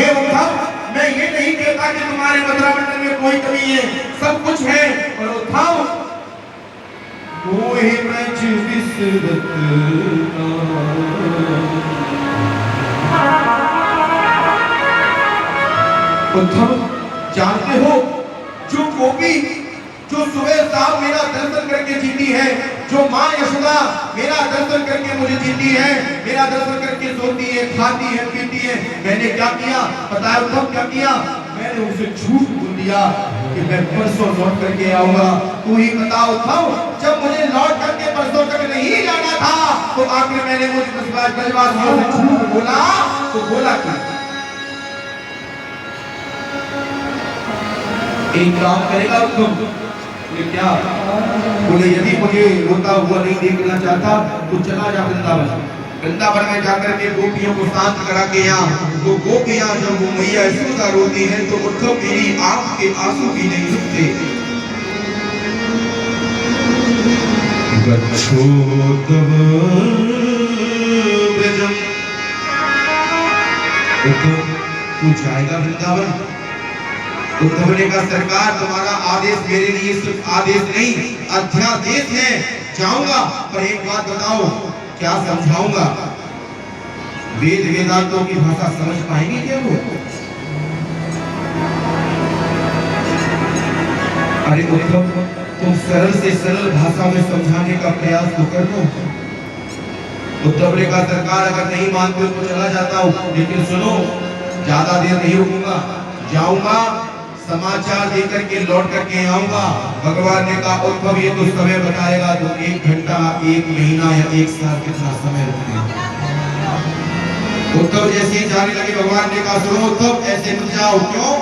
हे उद्धव, मैं ये नहीं कहता कि तुम्हारे मथुरा मंडल में कोई कमी है, सब कुछ है। और उद्धव, मोहि ब्रज विसरत उद्धव, जानते हो जो गोपी जो सुबह शाम मेरा दर्शन करके जीती है, जो माँ यशोदा मेरा दर्शन करके मुझे जीती है, मेरा दर्शन करके सोती है, खाती है, पीती है, मैंने क्या किया पता है उद्धव? क्या किया? मैंने उसे झूठ बोल दिया कि मैं परसों लौट करके आऊंगा। तू ही बता उद्धव, जब मुझे लौट करके परसों तक नहीं जाना था तो आखिर मैंने मुझ ब्रजवासियों से झूठ बोला तो बोला क्या? एक काम करेगा उद्धव? क्या बोले, यदि मुझे रोता हुआ नहीं देखना चाहता तो चला जा वृंदावन। वृंदावन में जाकर के गोपियों को शांत करा के यहाँ तो गोपियां जब वो मैया यशोदा रोती हैं तो उद्धव मेरी आंख के आंसू भी नहीं रुकते। गच्छो तव ब्रजम, उद्धव तू जाएगा वृंदावन? उद्धव ने कहा सरकार, तुम्हारा आदेश मेरे लिए सिर्फ आदेश नहीं अध्यादेश है। जाऊंगा, पर एक बात बताओ, क्या समझाऊंगा? वेद वेदांतों की भाषा समझ पाएंगे क्या वो? अरे उद्धव, तुम सरल से सरल भाषा में समझाने का प्रयास तो कर लो। उद्धव ने कहा सरकार, अगर नहीं मानते तो चला जाता हूँ, लेकिन सुनो, ज्यादा देर नहीं रुकूंगा, जाऊंगा, समाचार देकर के लौट करके आऊंगा। भगवान ने कहा उद्धव ये तो समय बताएगा, तो 1 घंटा, 1 महीना या 1 साल कितना समय रुकेगा? उद्धव जैसे ही जाने लगे, भगवान ने कहा सुनो उद्धव, ऐसे मत जाओ। क्यों?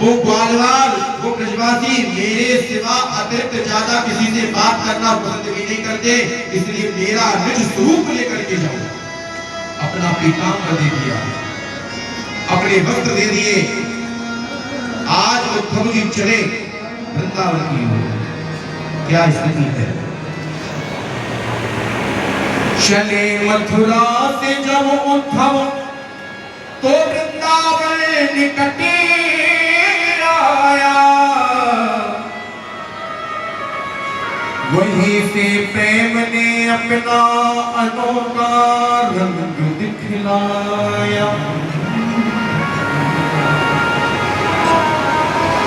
वो ग्वालवाल, वो ब्रजवासी मेरे सिवा अतिरिक्त ज्यादा किसी से बात करना पसंद भी नहीं करते, इसलिए मेरा निज स्वरूप लेकर के जाओ। अपना पीताम्बर दे दिया, अपने वस्त्र दे दिए। आज उद्धव जी चले वृंदावन की ओर। क्या स्थिति है? चले मथुरा से जब उद्धव तो वृंदावन निकट आया, वहीं से प्रेम ने अपना अनोखा रंग दिखलाया।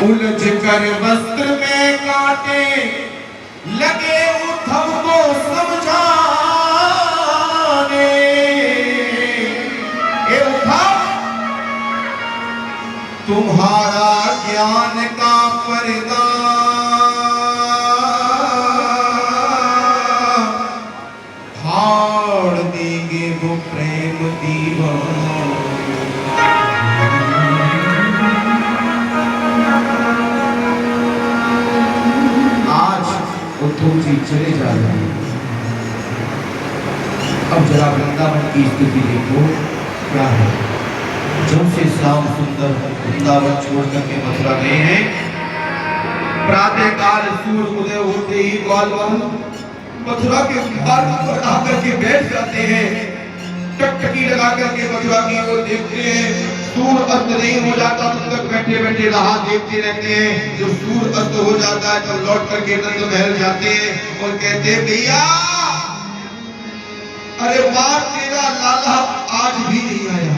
उलझ कर वस्त्र में काटे लगे उद्धव को समझाने। ए उद्धव, तुम्हारा ज्ञान का पर्दा फाड़ देंगे वो प्रेम दीवाना। उद्धव जी चले जा रहे हैं। अब जरा वृंदावन की स्थिति देखो क्या है। जब से श्याम सुंदर वृंदावन छोड़ करके मथुरा गए हैं, प्रातः काल सूर्य उदय होते ही ग्वालवाल मथुरा के द्वार पर आकर के बैठ जाते हैं, टकटकी लगा करके मथुरा की ओर देखते हैं। सूर्य अस्त नहीं हो जाता तब तक बैठे बैठे राह देखते रहते हैं। जब सूर्य अस्त हो जाता है तब लौट करके नंद महल जाते हैं और कहते हैं भैया, अरे वाह, तेरा लाला आज भी नहीं आया।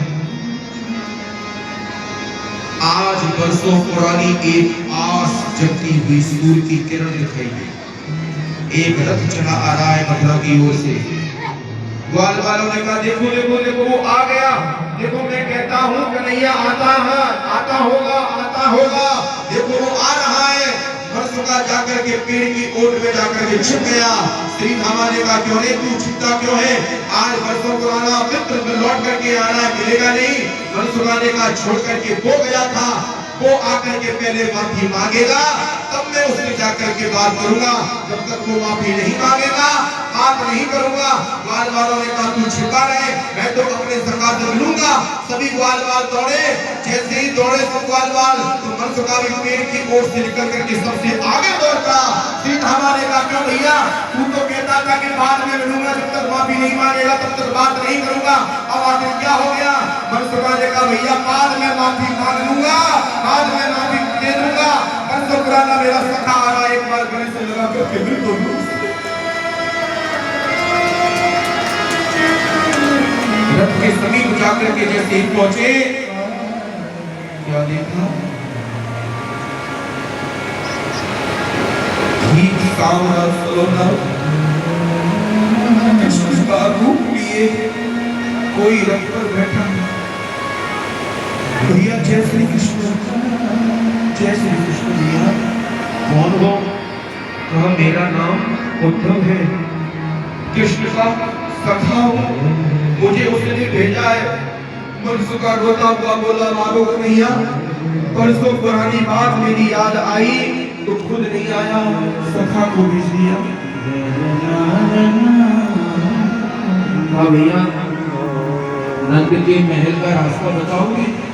आज बरसों पुरानी एक आस जगती हुई सूर्य की किरण दिखाई दी। एक रथ चला आ रहा है मथुरा की ओर से। ग्वाल वालों ने कहा देखो देखो देखो वो आ गया, देखो मैं कहता हूँ कन्हैया आता है, आता होगा, देखो वो आ रहा है। बरसुका जाकर के पेड़ की ओट में जाकर के छिप गया। श्री धामा ने कहा क्यों नहीं, तू छिपता क्यों है? आज बरसों पुराना मित्र लौट करके आना मिलेगा नहीं। बरसुका ने कहा छोड़ करके वो गया था, वो आकर के पहले माफी मांगेगा तब मैं उससे जाकर के बात करूंगा। जब तक वो माफी नहीं मांगेगा बात नहीं करूंगा। ग्वाल वालों ने कहा तू छिपा रहे, मैं तो अपने सरकार से मिलूंगा। सभी ग्वाल वाल दौड़े, जैसे ही दौड़े सब ग्वाल वाल तो बरसुका भी पेड़ की ओर से निकल करके सबसे आगे दौड़ पड़ा। श्री धामा ने कहा क्यों भैया, तू तो कहता था कि बाद में मिलूंगा, जब तक माफी नहीं मांगेगा तब तक बात नहीं करूंगा, अब आखिर क्या हो गया? बरसुका ने से लगा करके भी तो रथ के समीप जाकर के जैसे ही पहुंचे, क्या देखा? ठीक सामना सलोना कृष्ण का रूप लिए कोई रथ पर बैठा। भैया जय श्री कृष्ण, जय श्री कृष्ण। भैया कौन हो? कहा मेरा नाम उद्धव है, कृष्ण का सखा हूं, मुझे उसने भेजा है। परसों का रोता हुआ बोला मारो कन्हैया, परसों पुरानी बात मेरी याद आई तो खुद नहीं आया, सखा को भेज दिया। हाँ भैया, नंद के महल का रास्ता बताओगे?